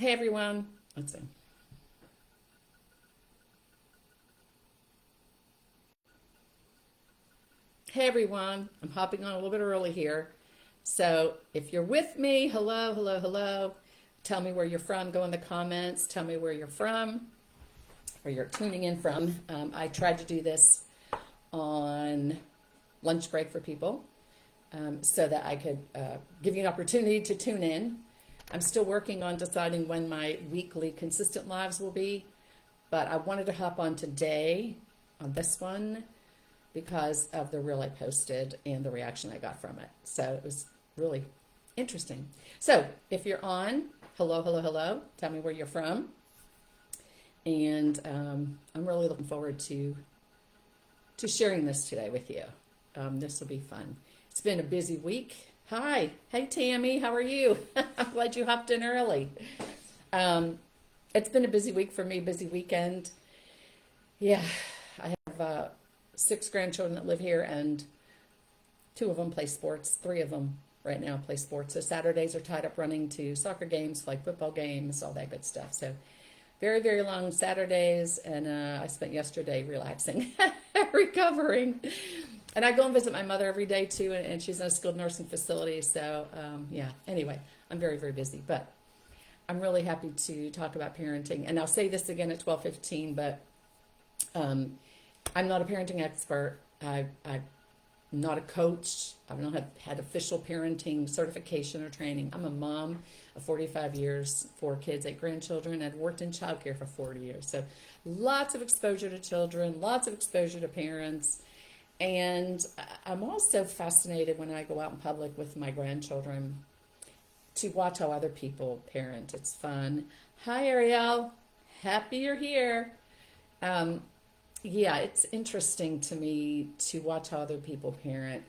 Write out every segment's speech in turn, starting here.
Hey everyone. Let's see. Hey everyone. I'm hopping on a little bit early here. So if you're with me, hello, hello, hello. Tell me where you're from. Go in the comments. Tell me where you're from, where you're tuning in from. I tried to do this on lunch break for people so that I could give you an opportunity to tune in. I'm still working on deciding when my weekly consistent lives will be, but I wanted to hop on today on this one because of the reel I posted and the reaction I got from it. So it was really interesting. So if you're on, hello, hello, hello. Tell me where you're from. And I'm really looking forward to sharing this today with you. This will be fun. It's been a busy week. Hi. Hey, Tammy. How are you? I'm glad you hopped in early. It's been a busy week for me, busy weekend. Yeah, I have 6 grandchildren that live here, and 2 of them play sports. 3 of them right now play sports. So Saturdays are tied up running to soccer games, like football games, all that good stuff. So very, very long Saturdays, and I spent yesterday relaxing, recovering. And I go and visit my mother every day too, and she's in a skilled nursing facility. So yeah, anyway, I'm very, very busy, but I'm really happy to talk about parenting. And I'll say this again at 12:15, but I'm not a parenting expert. I'm not a coach. I've not had official parenting certification or training. I'm a mom of 45 years, 4 kids, 8 grandchildren. I've worked in childcare for 40 years. So lots of exposure to children, lots of exposure to parents. And I'm also fascinated when I go out in public with my grandchildren to watch how other people parent. It's fun. Hi, Ariel. Happy you're here. Um, yeah, it's interesting to me to watch how other people parent.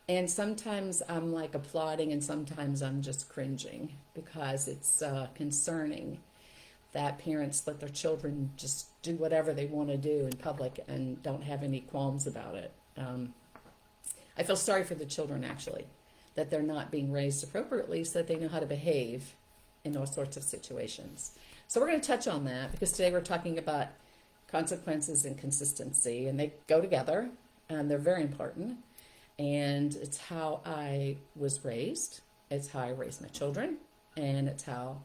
And sometimes I'm like applauding, and sometimes I'm just cringing because it's concerning that parents let their children just do whatever they want to do in public and don't have any qualms about it. I feel sorry for the children, actually, that they're not being raised appropriately so that they know how to behave in all sorts of situations. So we're going to touch on that because today we're talking about consequences and consistency, and they go together, and they're very important. And it's how I was raised, it's how I raised my children, and it's how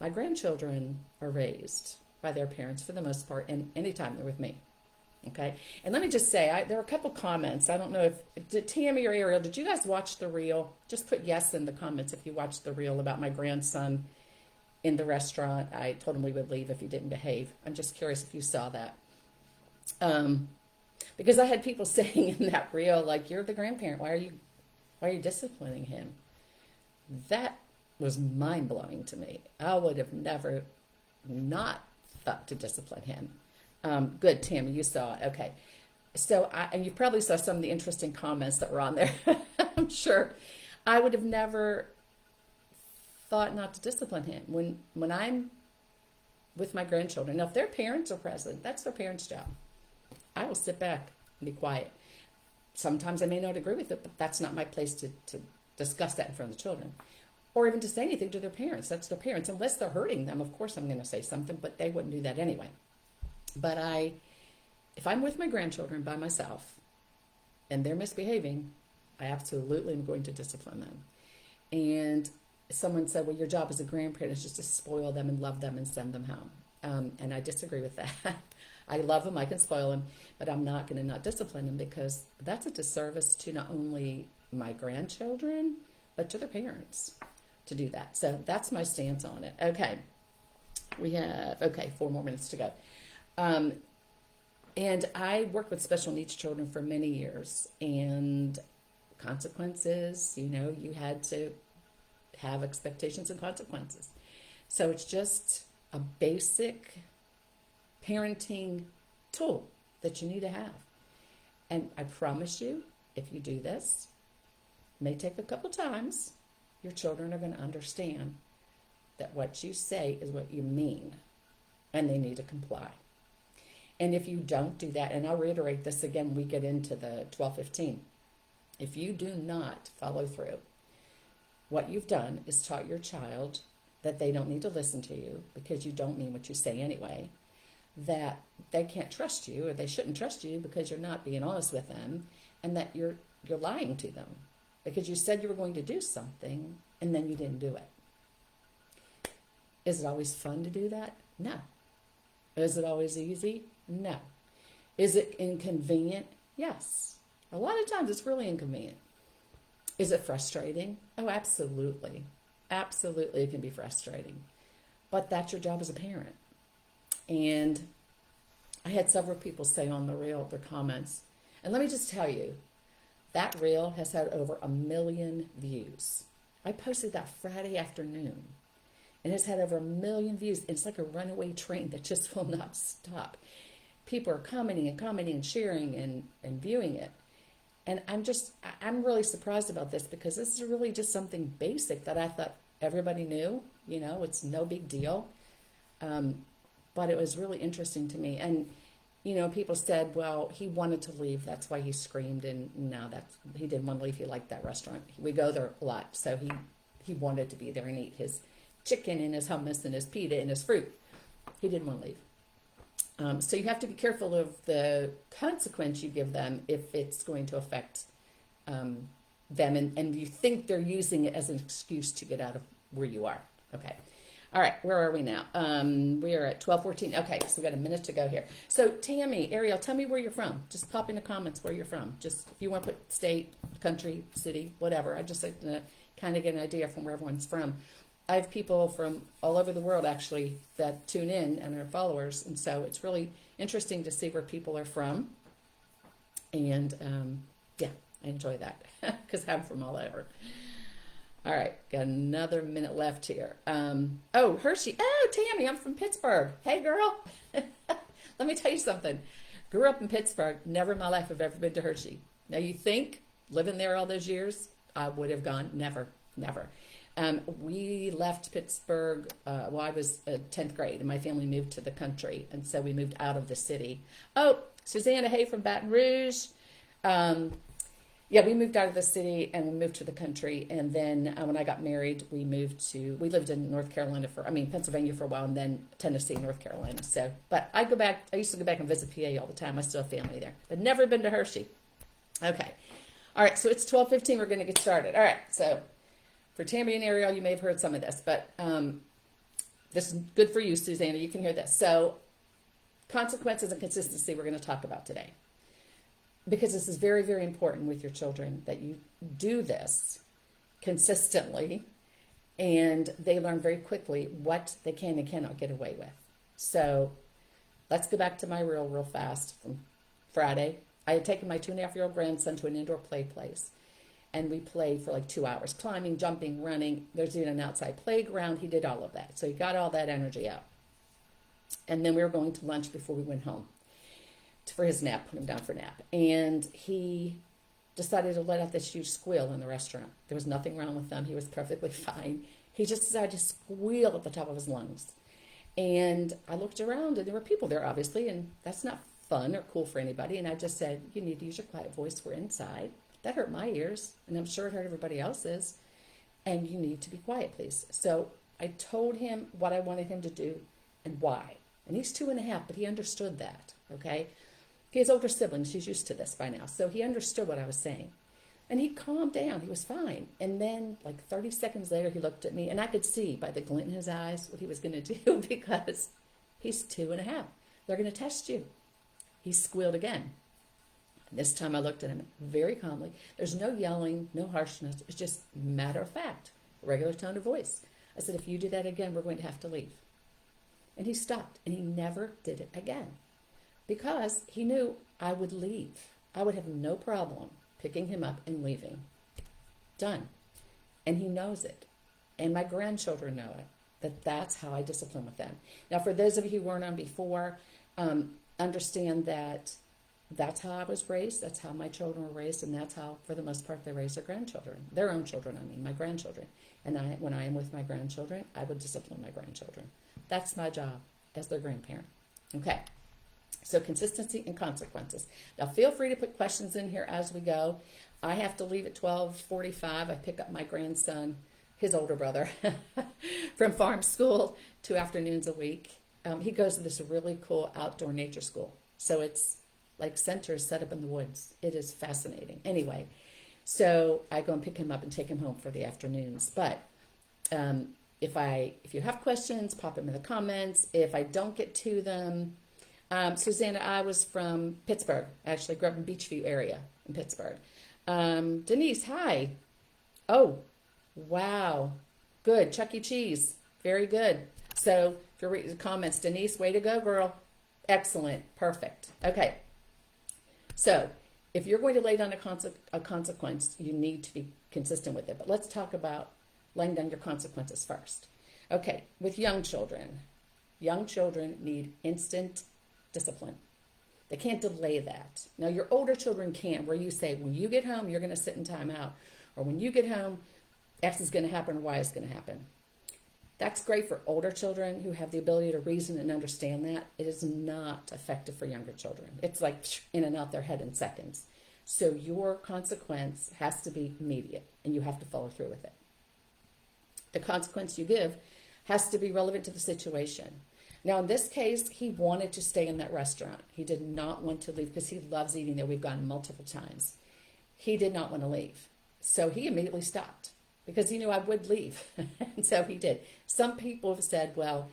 my grandchildren are raised by their parents for the most part, and anytime they're with me. Okay, and let me just say, there are a couple comments. I don't know if did Tammy or Ariel, did you guys watch the reel? Just put yes in the comments if you watched the reel about my grandson in the restaurant. I told him we would leave if he didn't behave. I'm just curious if you saw that. Um, because I had people saying in that reel, like, you're the grandparent. Why are you disciplining him? That was mind blowing to me. I would have never not thought to discipline him. Good, Tammy, you saw it. Okay. So, and you probably saw some of the interesting comments that were on there. I'm sure. I would have never thought not to discipline him when I'm with my grandchildren. Now, if their parents are present, that's their parents' job. I will sit back and be quiet. Sometimes I may not agree with it, but that's not my place to discuss that in front of the children. Or even to say anything to their parents. That's their parents. Unless they're hurting them, of course I'm going to say something, but they wouldn't do that anyway. But if I'm with my grandchildren by myself and they're misbehaving, I absolutely am going to discipline them. And someone said, well, your job as a grandparent is just to spoil them and love them and send them home. And I disagree with that. I love them, I can spoil them, but I'm not going to not discipline them because that's a disservice to not only my grandchildren, but to their parents to do that. So that's my stance on it. Okay. We have, 4 more minutes to go. And I worked with special needs children for many years, and consequences, you had to have expectations and consequences. So it's just a basic parenting tool that you need to have. And I promise you, if you do this, it may take a couple times, your children are going to understand that what you say is what you mean, and they need to comply. And if you don't do that, and I'll reiterate this again when we get into the 12:15, if you do not follow through, what you've done is taught your child that they don't need to listen to you because you don't mean what you say anyway, that they can't trust you or they shouldn't trust you because you're not being honest with them, and that you're lying to them because you said you were going to do something and then you didn't do it. Is it always fun to do that? No. Is it always easy? No. Is it inconvenient? Yes. A lot of times it's really inconvenient. Is it frustrating? Oh, absolutely. Absolutely, it can be frustrating. But that's your job as a parent. And I had several people say on the reel, their comments, and let me just tell you, that reel has had over 1 million views. I posted that Friday afternoon, and it's had over 1 million views. It's like a runaway train that just will not stop. People are commenting and sharing and viewing it. And I'm really surprised about this because this is really just something basic that I thought everybody knew. You know, it's no big deal. But it was really interesting to me. And, you know, people said, well, he wanted to leave. That's why he screamed. And no, he didn't want to leave. He liked that restaurant. We go there a lot. So he wanted to be there and eat his chicken and his hummus and his pita and his fruit. He didn't want to leave. So you have to be careful of the consequence you give them if it's going to affect them. And you think they're using it as an excuse to get out of where you are. Okay. All right, where are we now? We are at 12:14. Okay, so we got a minute to go here. So Tammy, Ariel, tell me where you're from. Just pop in the comments where you're from. Just if you want to put state, country, city, whatever. I just like to kind of get an idea from where everyone's from. I have people from all over the world actually that tune in and are followers, and so it's really interesting to see where people are from. And yeah, I enjoy that because I'm from all over. All right, got another minute left here. Oh, Hershey. Oh, Tammy, I'm from Pittsburgh. Hey, girl. Let me tell you something. Grew up in Pittsburgh. Never in my life have I ever been to Hershey. Now, you think, living there all those years, I would have gone. Never. We left Pittsburgh, well, I was 10th grade, and my family moved to the country, and so we moved out of the city. Oh, Susanna Hay from Baton Rouge. Yeah, we moved out of the city and we moved to the country. And then when I got married, we lived in Pennsylvania for a while, and then Tennessee, North Carolina. So, but I used to go back and visit PA all the time. I still have family there, but never been to Hershey. Okay. All right. So it's 12:15. We're going to get started. All right. So for Tammy and Ariel, you may have heard some of this, but this is good for you, Susanna. You can hear this. So consequences and consistency we're going to talk about today. Because this is very, very important with your children that you do this consistently, and they learn very quickly what they can and cannot get away with. So let's go back to my reel real fast from Friday. I had taken my 2.5-year-old grandson to an indoor play place, and we played for like 2 hours, climbing, jumping, running. There's even an outside playground. He did all of that. So he got all that energy out. And then we were going to lunch before we went home for his nap, put him down for a nap. And he decided to let out this huge squeal in the restaurant. There was nothing wrong with him. He was perfectly fine. He just decided to squeal at the top of his lungs. And I looked around, and there were people there, obviously, and that's not fun or cool for anybody. And I just said, you need to use your quiet voice. We're inside. That hurt my ears, and I'm sure it hurt everybody else's. And you need to be quiet, please. So I told him what I wanted him to do and why. And he's 2.5, but he understood that, okay? He has older siblings. He's used to this by now. So he understood what I was saying. And he calmed down. He was fine. And then, like 30 seconds later, he looked at me, and I could see by the glint in his eyes what he was going to do because he's 2.5. They're going to test you. He squealed again. This time I looked at him very calmly. There's no yelling, no harshness. It's just matter of fact, regular tone of voice. I said, if you do that again, we're going to have to leave. And he stopped, and he never did it again. Because he knew I would leave. I would have no problem picking him up and leaving. Done. And he knows it. And my grandchildren know it, that's how I discipline with them. Now, for those of you who weren't on before, understand that that's how I was raised. That's how my children were raised. And that's how, for the most part, they raise their grandchildren. Their own children, my grandchildren. And when I am with my grandchildren, I would discipline my grandchildren. That's my job as their grandparent. Okay. So consistency and consequences. Now feel free to put questions in here as we go. I have to leave at 12:45. I pick up my grandson. his older brother, from farm school 2 afternoons a week. He goes to this really cool outdoor nature school. So it's like centers set up in the woods. It is fascinating. Anyway, so I go and pick him up and take him home for the afternoons. But if you have questions, pop them in the comments. If I don't get to them, Susanna, I was from Pittsburgh. I actually grew up in Beachview area in Pittsburgh. Denise, hi. Oh, wow. Good. Chuck E. Cheese. Very good. So if you're reading the comments, Denise, way to go, girl. Excellent. Perfect. Okay. So if you're going to lay down a consequence, you need to be consistent with it. But let's talk about laying down your consequences first. Okay. With young children need instant discipline. They can't delay that. Now, your older children can, where you say, when you get home, you're going to sit in timeout. Or when you get home, X is going to happen, or Y is going to happen. That's great for older children who have the ability to reason and understand that. It is not effective for younger children. It's like in and out their head in seconds. So your consequence has to be immediate, and you have to follow through with it. The consequence you give has to be relevant to the situation. Now, in this case, he wanted to stay in that restaurant. He did not want to leave because he loves eating there. We've gone multiple times. He did not want to leave. So he immediately stopped because he knew I would leave. And so he did. Some people have said, well,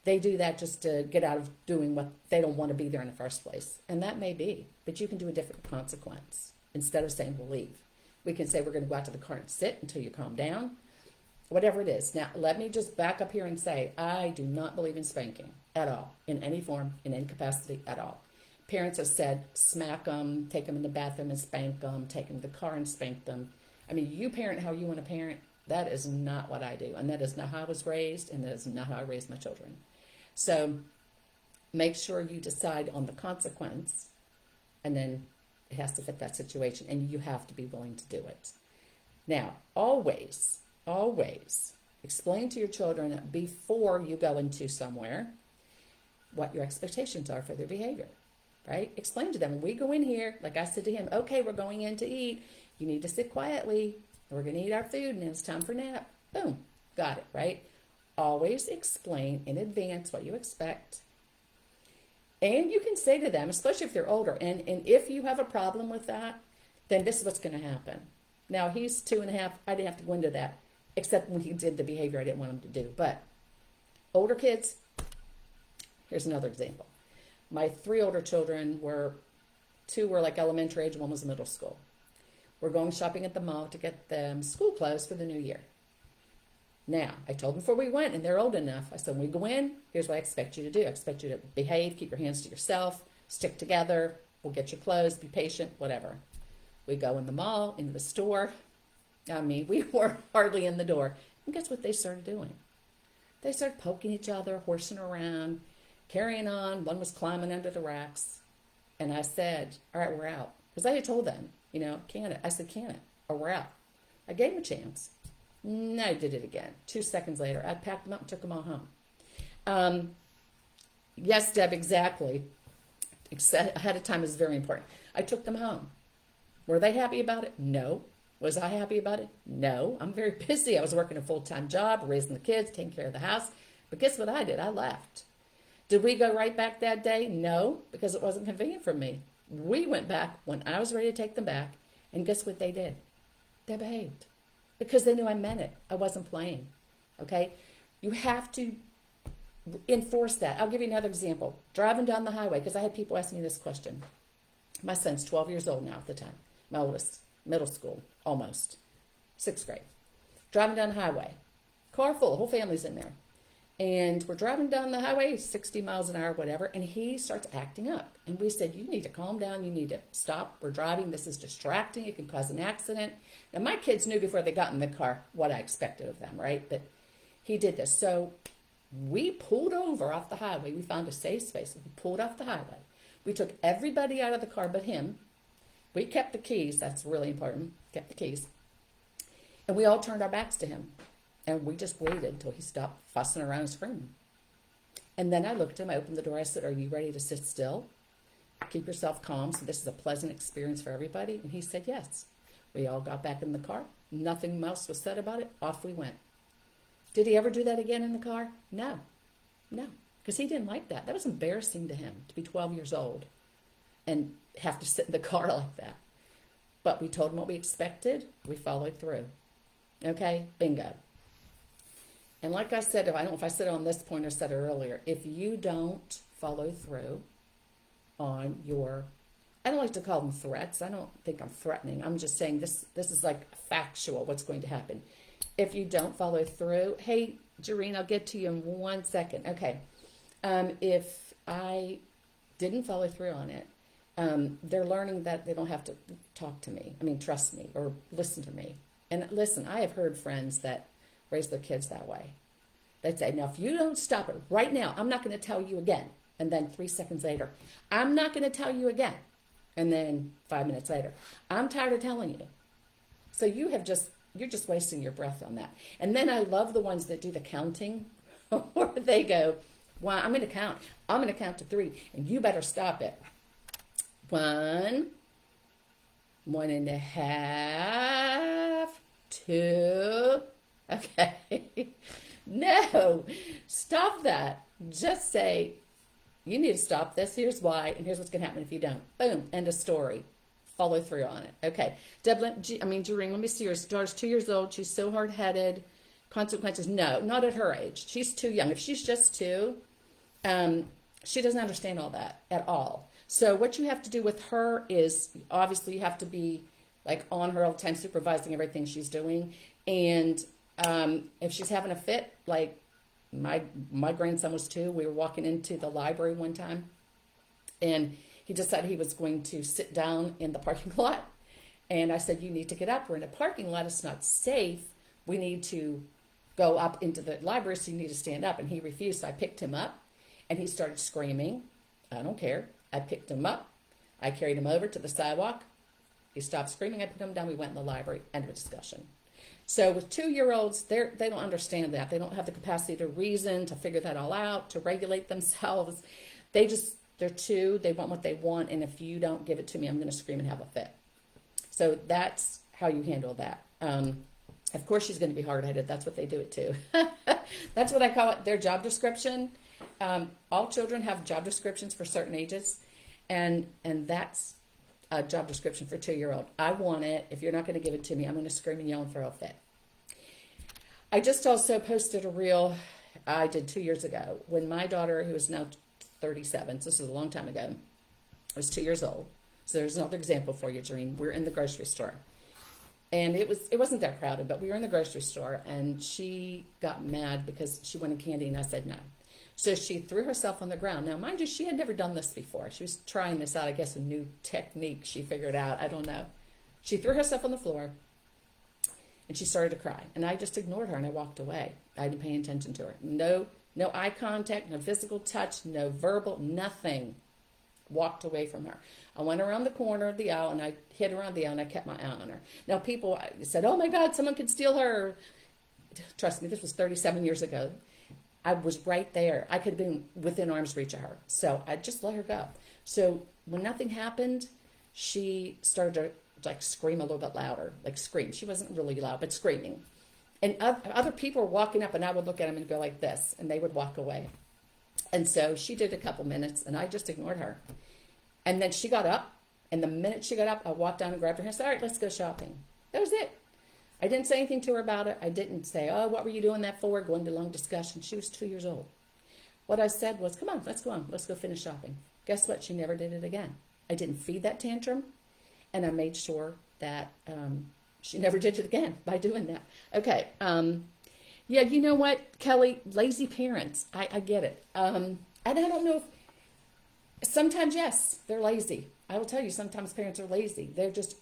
they do that just to get out of doing what they don't want to be there in the first place. And that may be, but you can do a different consequence. Instead of saying we'll leave, we can say we're going to go out to the car and sit until you calm down. Whatever it is. Now, let me just back up here and say, I do not believe in spanking at all, in any form, in any capacity at all. Parents have said, smack them, take them in the bathroom and spank them, take them to the car and spank them. I mean, you parent how you want to parent. That is not what I do. And that is not how I was raised, and that is not how I raised my children. So make sure you decide on the consequence, and then it has to fit that situation, and you have to be willing to do it. Now, always explain to your children before you go into somewhere what your expectations are for their behavior, right? Explain to them, when we go in here, like I said to him, okay, we're going in to eat. You need to sit quietly. We're going to eat our food, and it's time for nap. Boom. Got it, right? Always explain in advance what you expect. And you can say to them, especially if they're older, and if you have a problem with that, then this is what's going to happen. Now, he's 2.5. I didn't have to go into that, except when he did the behavior I didn't want him to do. But older kids, here's another example. My 3 older children were, 2 were like elementary age, 1 was middle school. We're going shopping at the mall to get them school clothes for the new year. Now, I told them before we went, and they're old enough, I said, when we go in, here's what I expect you to do. I expect you to behave, keep your hands to yourself, stick together, we'll get your clothes, be patient, whatever. We go in the mall, into the store. I mean, we were hardly in the door. And guess what they started doing? They started poking each other, horsing around, carrying on. One was climbing under the racks. And I said, all right, we're out. Because I had told them, can it? I said, can it? Or we're out. I gave them a chance. No, I did it again. 2 seconds later, I packed them up and took them all home. Yes, Deb, exactly. Ahead of time is very important. I took them home. Were they happy about it? No. Was I happy about it? No. I'm very busy. I was working a full-time job, raising the kids, taking care of the house. But guess what I did? I left. Did we go right back that day? No, because it wasn't convenient for me. We went back when I was ready to take them back. And guess what they did? They behaved. Because they knew I meant it. I wasn't playing. Okay? You have to enforce that. I'll give you another example. Driving down the highway, because I had people ask me this question. My son's 12 years old now at the time. My oldest, middle school, almost. 6th grade. Driving down the highway. Car full, whole family's in there. And we're driving down the highway, 60 miles an hour, whatever, and he starts acting up. And we said, you need to calm down. You need to stop. We're driving. This is distracting. It can cause an accident. Now, my kids knew before they got in the car what I expected of them, right? But he did this. So we pulled over off the highway. We found a safe space. We pulled off the highway. We took everybody out of the car but him. We kept the keys. That's really important. Kept the keys. And we all turned our backs to him. And we just waited until he stopped fussing around and screaming. And then I looked at him, I opened the door, I said, are you ready to sit still? Keep yourself calm, so this is a pleasant experience for everybody? And he said, yes. We all got back in the car. Nothing else was said about it. Off we went. Did he ever do that again in the car? No, no, because he didn't like that. That was embarrassing to him to be 12 years old and have to sit in the car like that. But we told him what we expected. We followed through. Okay, bingo. And like I said, I don't know if I said it on this point or said it earlier, if you don't follow through on your, I don't like to call them threats. I don't think I'm threatening. I'm just saying this is like factual, what's going to happen. If you don't follow through, hey, Jareen, I'll get to you in 1 second. Okay. If I didn't follow through on it, they're learning that they don't have to talk to me. I mean, trust me or listen to me. And listen, I have heard friends that raise their kids that way. They'd say, now, if you don't stop it right now, I'm not going to tell you again. And then 3 seconds later, I'm not going to tell you again. And then 5 minutes later, I'm tired of telling you. So you're just wasting your breath on that. And then I love the ones that do the counting where they go, well, I'm going to count. I'm going to count to 3 and you better stop it. 1, 1.5, 2. Okay. No, stop that. Just say, you need to stop this. Here's why, and here's what's going to happen if you don't. Boom, end of story. Follow through on it. Okay. Jareen, let me see. Your daughter's 2 years old. She's so hard-headed. Consequences? No, not at her age. She's too young. If she's just 2, she doesn't understand all that at all. So what you have to do with her is, obviously, you have to be like on her all the time, supervising everything she's doing. And if she's having a fit, like my grandson was 2, we were walking into the library one time, and he decided he was going to sit down in the parking lot. And I said, you need to get up. We're in a parking lot. It's not safe. We need to go up into the library, so you need to stand up. And he refused. So I picked him up, and he started screaming. I don't care. I picked him up. I carried him over to the sidewalk. He stopped screaming. I put him down. We went in the library. End of discussion. So with 2-year-olds, they don't understand that. They don't have the capacity to reason, to figure that all out, to regulate themselves. They're 2. They want what they want. And if you don't give it to me, I'm going to scream and have a fit. So that's how you handle that. Of course, she's going to be hard-headed. That's what they do it to. That's what I call it, their job description. All children have job descriptions for certain ages. And that's a job description for a 2-year-old. I want it. If you're not going to give it to me, I'm going to scream and yell and throw a fit. I just also posted a reel I did 2 years ago when my daughter, who is now 37, so this is a long time ago, was 2 years old. So there's another example for you, Jareen. We're in the grocery store. And it wasn't that crowded, but we were in the grocery store, and she got mad because she wanted candy, and I said no. So she threw herself on the ground. Now, mind you, she had never done this before. She was trying this out, I guess, a new technique she figured out. I don't know. She threw herself on the floor, and she started to cry. And I just ignored her, and I walked away. I didn't pay attention to her. No eye contact, no physical touch, no verbal, nothing. Walked away from her. I went around the corner of the aisle, and I hid around the aisle, and I kept my eye on her. Now, people said, oh, my God, someone could steal her. Trust me, this was 37 years ago. I was right there. I could have been within arm's reach of her. So I just let her go. So when nothing happened, she started to like scream a little bit louder, like scream. She wasn't really loud, but screaming. And other people were walking up, and I would look at them and go like this, and they would walk away. And so she did a couple minutes, and I just ignored her. And then she got up, and the minute she got up, I walked down and grabbed her hand and said, all right, let's go shopping. That was it. I didn't say anything to her about it. I didn't say, oh, what were you doing that for? Go into long discussion. She was 2 years old. What I said was, come on, let's go on. Let's go finish shopping. Guess what? She never did it again. I didn't feed that tantrum, and I made sure that she never did it again by doing that. Okay. Yeah, you know what, Kelly? Lazy parents. I get it. And I don't know if, sometimes, yes, they're lazy. I will tell you, sometimes parents are lazy. They're just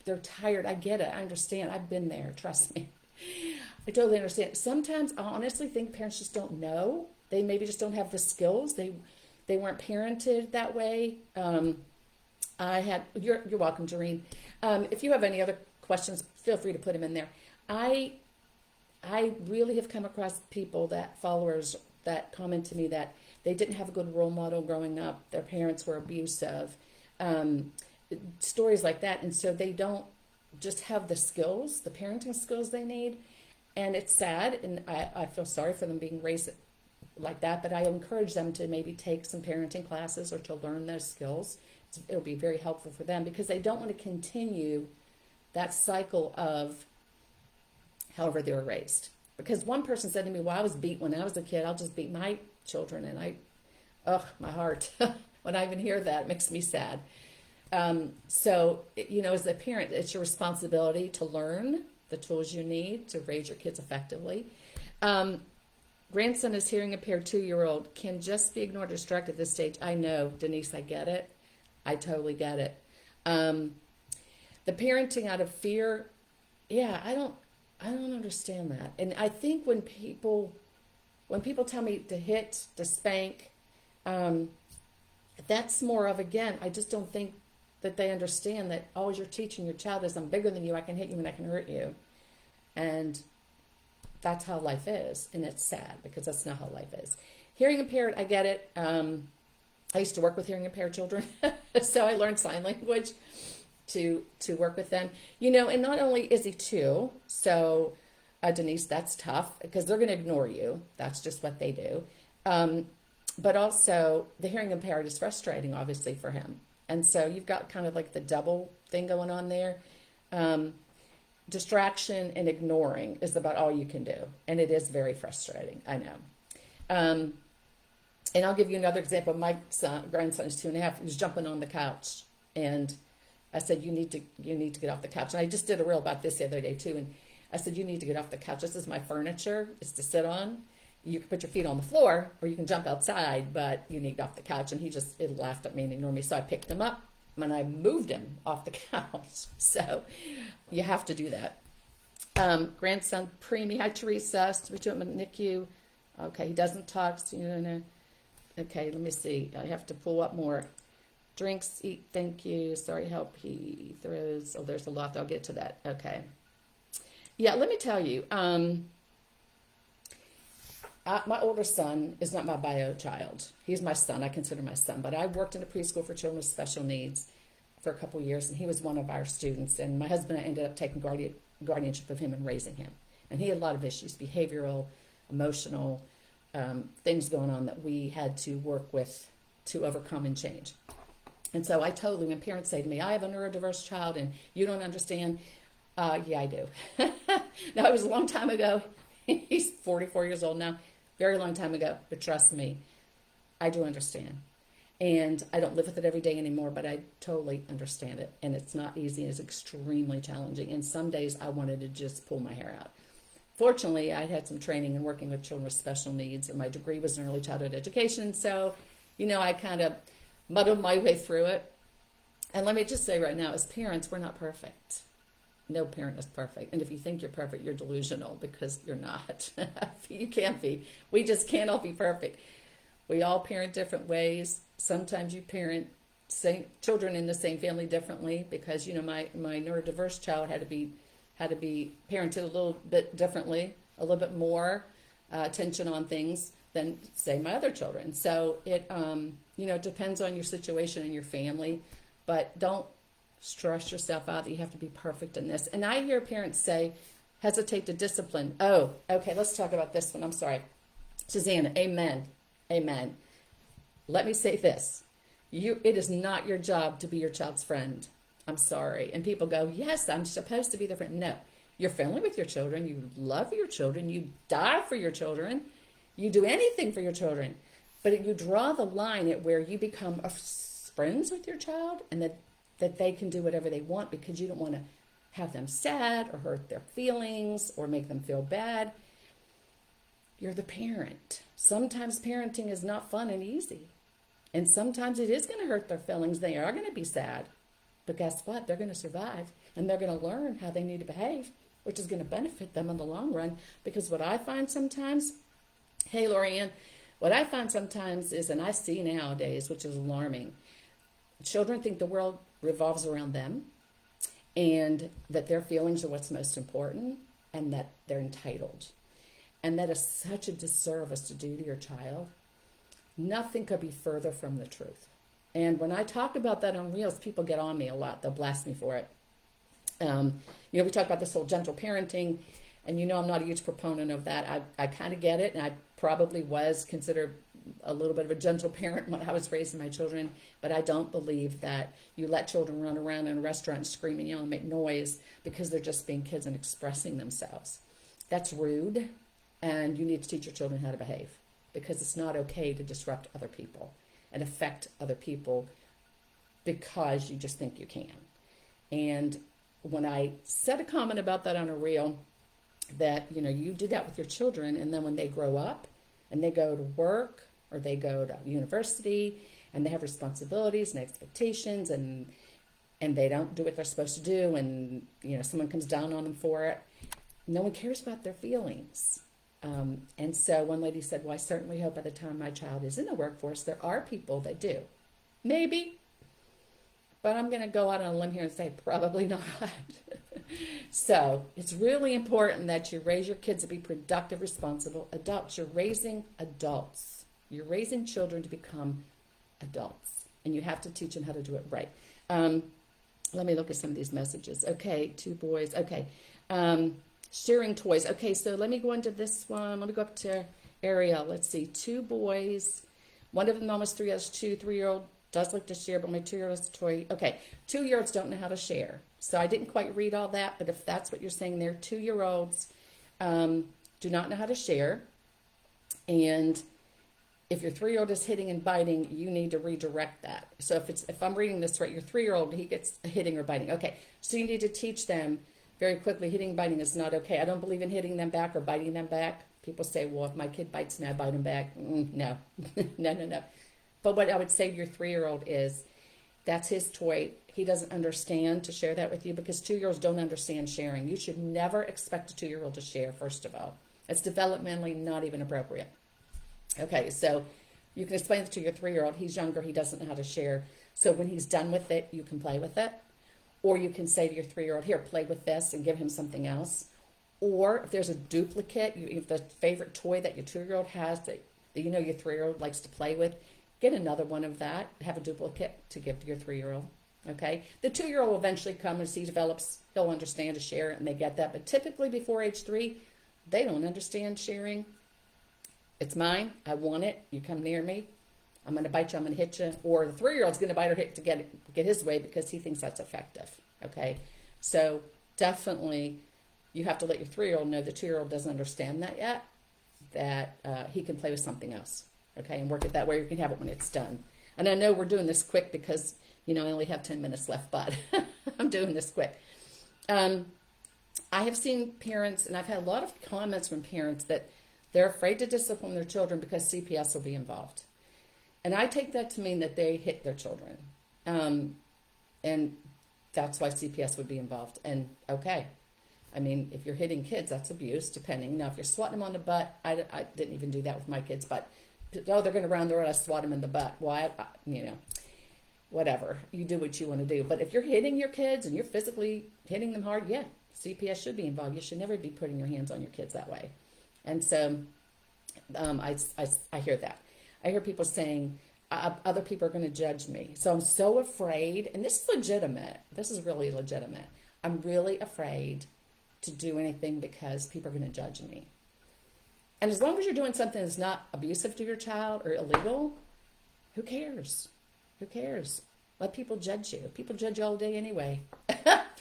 they're tired. I get it. I understand. I've been there. Trust me. I totally understand. Sometimes I honestly think parents just don't know. They maybe just don't have the skills. They weren't parented that way. You're welcome, Jareen. If you have any other questions, feel free to put them in there. I really have come across followers that comment to me that they didn't have a good role model growing up. Their parents were abusive. Stories like that. And so they don't just have the skills, the parenting skills they need. And it's sad, and I feel sorry for them being raised like that, but I encourage them to maybe take some parenting classes or to learn those skills. It'll be very helpful for them because they don't want to continue that cycle of however they were raised. Because one person said to me, well, I was beat when I was a kid. I'll just beat my children. And my heart. When I even hear that, it makes me sad. So, as a parent, it's your responsibility to learn the tools you need to raise your kids effectively. Grandson is hearing impaired 2-year-old, can just be ignored or distracted at this stage. I know, Denise, I get it. I totally get it. The parenting out of fear, yeah, I don't understand that. And I think when people tell me to hit, to spank, that's more of, again, I just don't think that they understand that all you're teaching your child is, I'm bigger than you, I can hit you and I can hurt you. And that's how life is. And it's sad because that's not how life is. Hearing impaired, I get it. I used to work with hearing impaired children. So I learned sign language to work with them. And not only is he 2, so Denise, that's tough because they're going to ignore you. That's just what they do. But also the hearing impaired is frustrating, obviously, for him. And so you've got kind of like the double thing going on there. Distraction and ignoring is about all you can do. And it is very frustrating. I know. And I'll give you another example. My grandson is 2.5. He was jumping on the couch. And I said, you need to get off the couch. And I just did a reel about this the other day too. And I said, you need to get off the couch. This is my furniture. It's to sit on. You can put your feet on the floor or you can jump outside, but you need off the couch. And he just laughed at me and ignored me. So I picked him up and I moved him off the couch. So you have to do that. Grandson, preemie. Hi, Teresa. We do him in NICU. Okay, he doesn't talk. So, okay, let me see. I have to pull up more. Drinks, eat, thank you. Sorry, help. He throws. Oh, there's a lot. I'll get to that. Okay. Yeah, let me tell you. My older son is not my bio child. He's my son. I consider my son. But I worked in a preschool for children with special needs for a couple years, and he was one of our students. And my husband and I ended up taking guardianship of him and raising him. And he had a lot of issues, behavioral, emotional, things going on that we had to work with to overcome and change. And so I totally, when parents say to me, I have a neurodiverse child and you don't understand, yeah, I do. Now, it was a long time ago. He's 44 years old now. Very long time ago. But trust me, I do understand. And I don't live with it every day anymore, but I totally understand it. And it's not easy. It's extremely challenging. And some days I wanted to just pull my hair out. Fortunately, I had some training in working with children with special needs, and my degree was in early childhood education. So, I kind of muddled my way through it. And let me just say right now, as parents, we're not perfect. No parent is perfect. And if you think you're perfect, you're delusional because you're not. You can't be. We just can't all be perfect. We all parent different ways. Sometimes you parent children in the same family differently because, my neurodiverse child had to be parented a little bit differently, a little bit more attention on things than, say, my other children. So it, depends on your situation and your family. But don't stress yourself out that you have to be perfect in this. And I hear parents say, hesitate to discipline. Oh, okay, let's talk about this one. I'm sorry. Susanna, amen. Amen. Let me say this. It is not your job to be your child's friend. I'm sorry. And people go, yes, I'm supposed to be their friend. No, you're friendly with your children. You love your children. You die for your children. You do anything for your children. But you draw the line at where you become friends with your child and that they can do whatever they want because you don't want to have them sad or hurt their feelings or make them feel bad. You're the parent. Sometimes parenting is not fun and easy. And sometimes it is going to hurt their feelings. They are going to be sad. But guess what? They're going to survive. And they're going to learn how they need to behave, which is going to benefit them in the long run. Because what I find sometimes, hey, Lorianne, what I find sometimes is, and I see nowadays, which is alarming, children think the world revolves around them and that their feelings are what's most important and that they're entitled. And that is such a disservice to do to your child. Nothing could be further from the truth. And when I talk about that on Reels, people get on me a lot. They'll blast me for it. We talk about this whole gentle parenting And I'm not a huge proponent of that. I kind of get it, and I probably was considered a little bit of a gentle parent when I was raising my children, but I don't believe that you let children run around in a restaurant and scream and yell and make noise because they're just being kids and expressing themselves. That's rude, and you need to teach your children how to behave, because it's not okay to disrupt other people and affect other people because you just think you can. And when I said a comment about that on a reel, that you do that with your children, and then when they grow up and they go to work or they go to university and they have responsibilities and expectations, and they don't do what they're supposed to do, and someone comes down on them for it, no one cares about their feelings. And so one lady said, well, I certainly hope by the time my child is in the workforce, there are people that do. Maybe. But I'm going to go out on a limb here and say probably not. So it's really important that you raise your kids to be productive, responsible adults. You're raising adults. You're raising children to become adults. And you have to teach them how to do it right. Let me look at some of these messages. Okay, 2 boys. Okay. Sharing toys. Okay, so let me go into this one. Let me go up to Ariel. Let's see. 2 boys. One of them almost 3 has 2 3-year-old. Does like to share, but my 2-year-old has a toy. Okay, 2-year-olds don't know how to share. So I didn't quite read all that, but if that's what you're saying there, 2-year-olds do not know how to share. And if your 3-year-old is hitting and biting, you need to redirect that. So if I'm reading this right, your 3-year-old, he gets hitting or biting. Okay, so you need to teach them very quickly, hitting and biting is not okay. I don't believe in hitting them back or biting them back. People say, well, if my kid bites me, I bite him back. No, no. But what I would say to your 3-year-old is, that's his toy. He doesn't understand to share that with you, because 2-year-olds don't understand sharing. You should never expect a 2-year-old to share, first of all. It's developmentally not even appropriate. Okay, so you can explain it to your 3-year-old. He's younger. He doesn't know how to share. So when he's done with it, you can play with it. Or you can say to your 3-year-old, here, play with this, and give him something else. Or if there's a duplicate, if the favorite toy that your 2-year-old has that your 3-year-old likes to play with, get another one of that, have a duplicate to give to your 3-year-old, okay? The 2-year-old will eventually come as he develops, he'll understand to share it, and they get that. But typically before age 3, they don't understand sharing. It's mine. I want it. You come near me, I'm going to bite you, I'm going to hit you. Or the 3-year-old's going to bite or hit to get his way because he thinks that's effective, okay? So definitely you have to let your 3-year-old know the 2-year-old doesn't understand that yet, that he can play with something else. Okay, and work it that way. You can have it when it's done. And I know we're doing this quick because, I only have 10 minutes left, but I'm doing this quick. I have seen parents, and I've had a lot of comments from parents that they're afraid to discipline their children because CPS will be involved. And I take that to mean that they hit their children. And that's why CPS would be involved. And okay, if you're hitting kids, that's abuse, depending. Now, if you're swatting them on the butt, I didn't even do that with my kids, but they're going to round the road, I swat them in the butt. Why? Whatever. You do what you want to do. But if you're hitting your kids and you're physically hitting them hard, yeah, CPS should be involved. You should never be putting your hands on your kids that way. And so I hear that. I hear people saying, other people are going to judge me. So I'm so afraid, and this is legitimate. This is really legitimate. I'm really afraid to do anything because people are going to judge me. And as long as you're doing something that's not abusive to your child or illegal, who cares? Who cares? Let people judge you. People judge you all day anyway.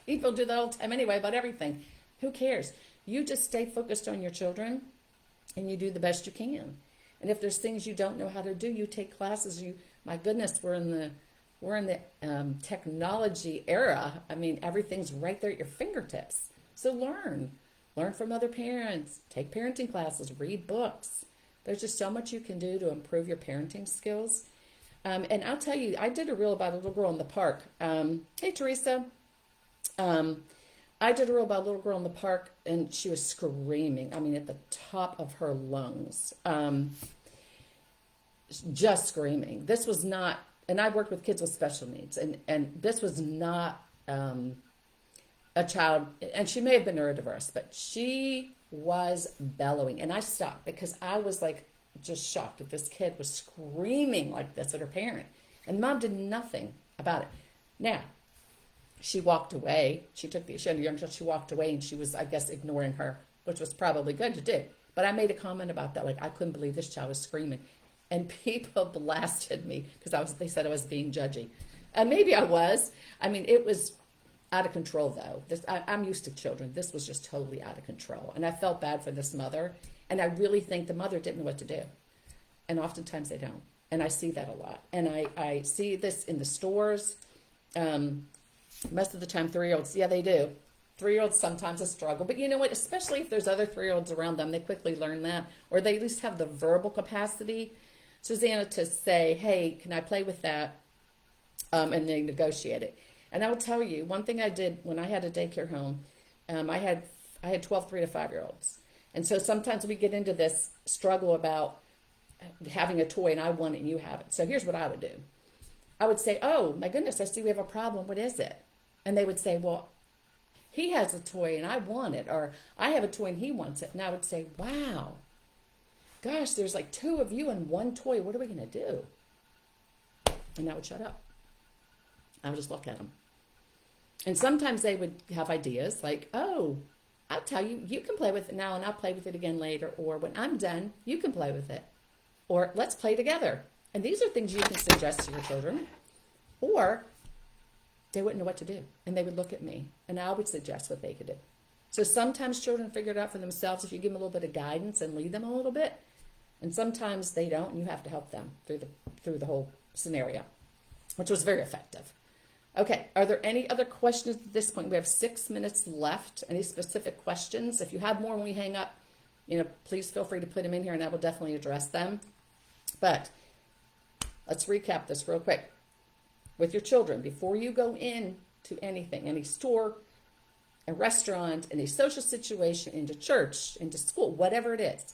People do that all the time anyway about everything. Who cares? You just stay focused on your children and you do the best you can. And if there's things you don't know how to do, you take classes. My goodness, we're in the technology era. Everything's right there at your fingertips. So learn. Learn from other parents, take parenting classes, read books. There's just so much you can do to improve your parenting skills. And I'll tell you, I did a reel about a little girl in the park. Hey, Teresa. I did a reel about a little girl in the park, and she was screaming, at the top of her lungs. Just screaming. This was not, and I worked with kids with special needs, and this was not a child, and she may have been neurodiverse, but she was bellowing. And I stopped because I was just shocked that this kid was screaming like this at her parent. And mom did nothing about it. Now, she walked away. She had a young child. She walked away, and she was, I guess, ignoring her which was probably good to do. But I made a comment about that, like I couldn't believe this child was screaming, and people blasted me because they said I was being judgy, and maybe I was. I mean, it was out of control though. I'm used to children. This was just totally out of control, and I felt bad for this mother, and I really think the mother didn't know what to do, and oftentimes they don't, and I see that a lot, and I see this in the stores. Most of the time, 3-year-olds, yeah, they do. 3-year-olds sometimes a struggle, but you know what? Especially if there's other 3-year-olds around them, they quickly learn that, or they at least have the verbal capacity, Susanna, to say, "Hey, can I play with that?" And they negotiate it. And I will tell you one thing I did when I had a daycare home. I had 12 3 to 5-year-olds, and so sometimes we get into this struggle about having a toy, and I want it and you have it. So here's what I would do. I would say, "Oh my goodness, I see we have a problem. What is it?" And they would say, "Well, he has a toy and I want it," or "I have a toy and he wants it." And I would say, "Wow, gosh, there's like 2 of you and 1 toy. What are we going to do?" And I would shut up. I would just look at them. And sometimes they would have ideas like, "Oh, I'll tell you, you can play with it now and I'll play with it again later." Or, "When I'm done, you can play with it." Or, "Let's play together." And these are things you can suggest to your children. Or they wouldn't know what to do. And they would look at me, and I would suggest what they could do. So sometimes children figure it out for themselves if you give them a little bit of guidance and lead them a little bit. And sometimes they don't, and you have to help them through the whole scenario, which was very effective. Okay, are there any other questions at this point? We have 6 minutes left. Any specific questions? If you have more when we hang up, please feel free to put them in here, and I will definitely address them. But let's recap this real quick. With your children, before you go in to anything, any store, a restaurant, any social situation, into church, into school, whatever it is,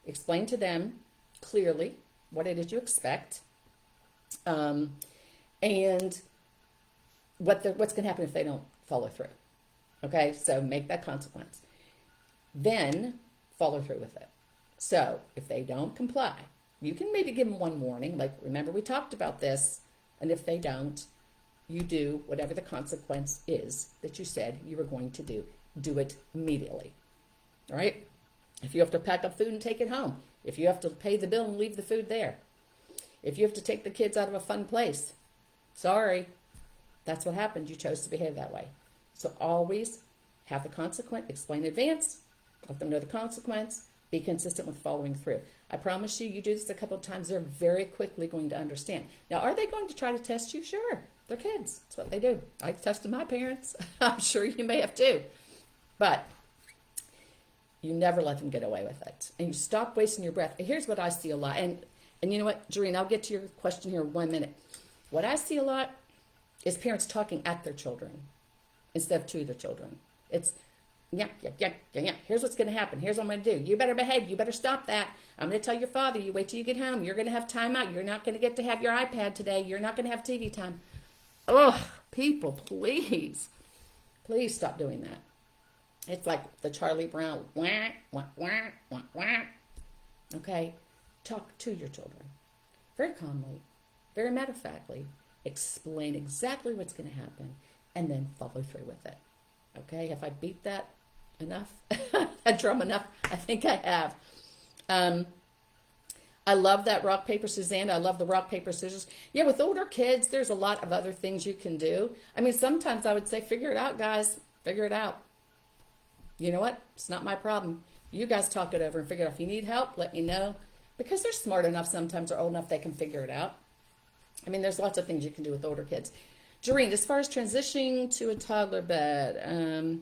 explain to them clearly what it is you expect, and what's going to happen if they don't follow through. Okay, so make that consequence. Then follow through with it. So if they don't comply, you can maybe give them one warning, like, "Remember we talked about this." And if they don't, you do whatever the consequence is that you said you were going to do. Do it immediately. All right? If you have to pack up food and take it home, if you have to pay the bill and leave the food there, if you have to take the kids out of a fun place, sorry, that's what happened. You chose to behave that way. So always have the consequence, explain in advance, let them know the consequence, be consistent with following through. I promise you, you do this a couple of times, they're very quickly going to understand. Now, are they going to try to test you? Sure. They're kids. That's what they do. I tested my parents. I'm sure you may have too. But you never let them get away with it. And you stop wasting your breath. Here's what I see a lot. And you know what, Jareen, I'll get to your question here in 1 minute. What I see a lot is parents talking at their children instead of to their children. It's, yeah. Here's what's going to happen. Here's what I'm going to do. You better behave. You better stop that. I'm going to tell your father, you wait till you get home. You're going to have time out. You're not going to get to have your iPad today. You're not going to have TV time. Oh, people, please stop doing that. It's like the Charlie Brown, wah, wah, wah, wah, wah. Okay? Talk to your children very calmly, very matter-of-factly. Explain exactly what's going to happen, and then follow through with it. Okay? If I beat that enough, that drum enough, I think I have. I love that rock, paper, Suzanne. I love the rock, paper, scissors. Yeah, with older kids, there's a lot of other things you can do. I mean, sometimes I would say, figure it out, guys. Figure it out. You know what? It's not my problem. You guys talk it over and figure it out. If you need help, let me know. Because they're smart enough sometimes, or old enough, they can figure it out. I mean, there's lots of things you can do with older kids. Jareen, as far as transitioning to a toddler bed,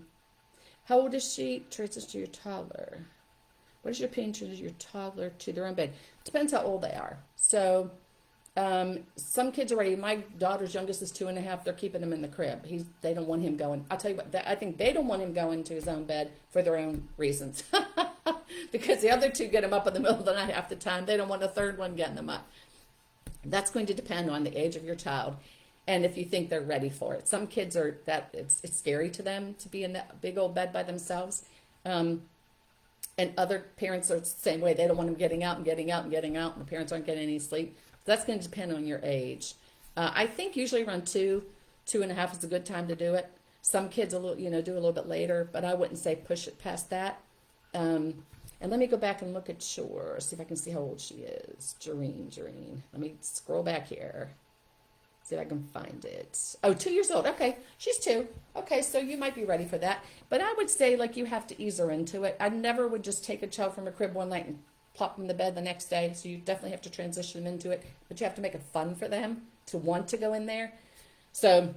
how old is she? Transition to your toddler. What is your opinion to your toddler to their own bed? Depends how old they are. So some kids already, my daughter's youngest is 2.5. They're keeping him in the crib. They don't want him going. I'll tell you what, I think they don't want him going to his own bed for their own reasons. Because the other two get him up in the middle of the night half the time. They don't want a third one getting them up. That's going to depend on the age of your child and if you think they're ready for it. Some kids are that it's scary to them to be in that big old bed by themselves. And other parents are the same way. They don't want them getting out, and the parents aren't getting any sleep. So that's going to depend on your age. I think usually around 2.5 is a good time to do it. Some kids do a little bit later, but I wouldn't say push it past that. And let me go back and look at yours, see if I can see how old she is. Jareen. Let me scroll back here. See if I can find it. Oh, 2 years old. Okay, she's 2. Okay, so you might be ready for that. But I would say, like, you have to ease her into it. I never would just take a child from a crib one night and plop them in the bed the next day. So you definitely have to transition them into it. But you have to make it fun for them to want to go in there. So,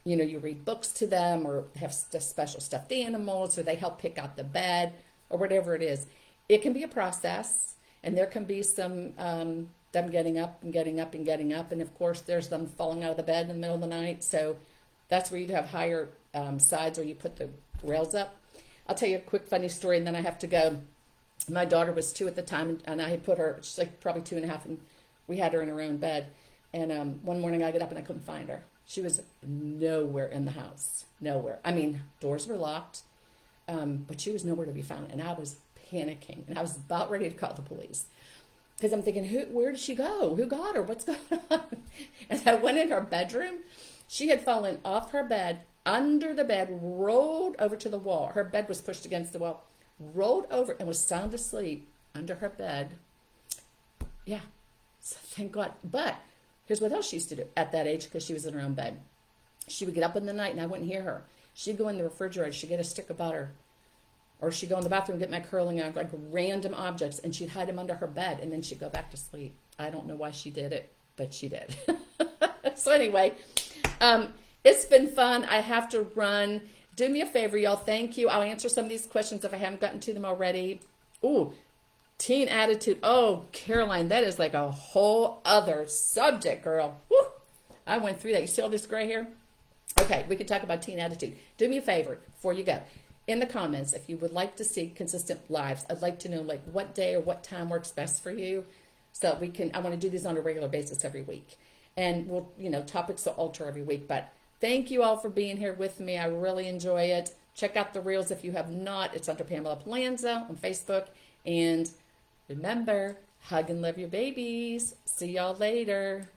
you know, you read books to them or have special stuffed animals, or they help pick out the bed or whatever it is. It can be a process, and there can be some them getting up and getting up and getting up. And of course, there's them falling out of the bed in the middle of the night. So that's where you'd have higher sides, or you put the rails up. I'll tell you a quick funny story, and then I have to go. My daughter was 2 at the time, and I had put her, she's like probably 2.5, and we had her in her own bed. And one morning I get up and I couldn't find her. She was nowhere in the house. Nowhere. I mean, doors were locked, but she was nowhere to be found. And I was panicking, and I was about ready to call the police. Because I'm thinking, where did she go? Who got her? What's going on? And I went in her bedroom. She had fallen off her bed, under the bed, rolled over to the wall. Her bed was pushed against the wall, rolled over, and was sound asleep under her bed. Yeah, so thank God. But here's what else she used to do at that age, because she was in her own bed. She would get up in the night, and I wouldn't hear her. She'd go in the refrigerator. She'd get a stick of butter. Or she'd go in the bathroom and get my curling iron, like random objects, and she'd hide them under her bed, and then she'd go back to sleep. I don't know why she did it, but she did. So anyway, it's been fun. I have to run. Do me a favor, y'all. Thank you. I'll answer some of these questions if I haven't gotten to them already. Ooh, teen attitude. Oh, Caroline, that is like a whole other subject, girl. Woo! I went through that. You see all this gray hair? Okay, we can talk about teen attitude. Do me a favor before you go. In the comments, if you would like to see consistent lives, I'd like to know like what day or what time works best for you, so we can. I want to do these on a regular basis every week, and we'll, topics will alter every week. But thank you all for being here with me. I really enjoy it. Check out the reels if you have not. It's under Pamela Palanza on Facebook, and remember, hug and love your babies. See y'all later.